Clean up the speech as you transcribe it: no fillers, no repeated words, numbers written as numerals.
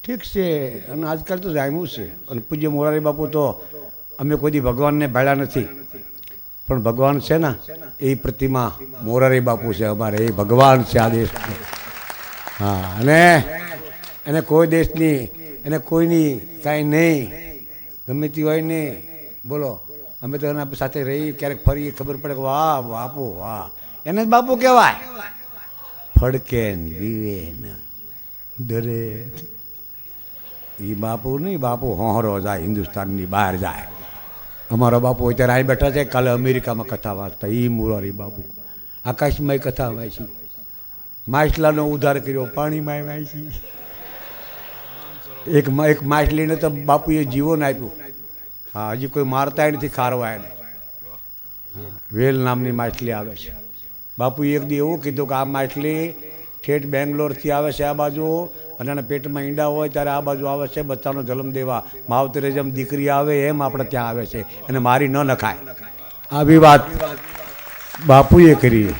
ઠીક છે. અને આજકાલ તો જામ્યું છે. અને પૂજ્ય મોરારી બાપુ તો અમે કોઈ દી ભગવાનને ભાળ્યા નથી, પણ ભગવાન છે ને એ પ્રતિમા મોરારી બાપુ છે અમારે, એ ભગવાન છે આ દેશનો. હા, અને એને કોઈ દેશની એને કોઈની કાંઈ નહીં, ગમે તે હોય નહીં. બોલો, અમે તો એના સાથે રહી ક્યારેક ફરી ખબર પડે કે વાહ બાપુ વાહ, એને જ બાપુ કહેવાય. ફડકે બીવે ડરે એ બાપુ નહીં, બાપુ હોહરો જાય, હિન્દુસ્તાનની બહાર જાય. અમારો બાપુ અત્યારે અહીં બેઠા છે, કાલે અમેરિકામાં કથા વાંચતા એ મોરારી બાપુ. આકાશમાં કથા વાંચી, માછલાનો ઉદ્ધાર કર્યો, પાણીમાં વાંચી. એક માછલીને તો બાપુએ જીવન આપ્યું. હા, હજી કોઈ મારતા નથી, ખારવા એને. વેલ નામની માછલી આવે છે. બાપુએ એક દી એવું કીધું કે આ માછલી ઠેઠ બેંગ્લોરથી આવે છે આ બાજુ, અને એના પેટમાં ઈંડા હોય ત્યારે આ બાજુ આવે છે બચ્ચાનો જન્મ દેવા. માવતરે જેમ દીકરી આવે એમ આપણે ત્યાં આવે છે, અને મારી ન નખાય. આવી વાત બાપુએ કરી.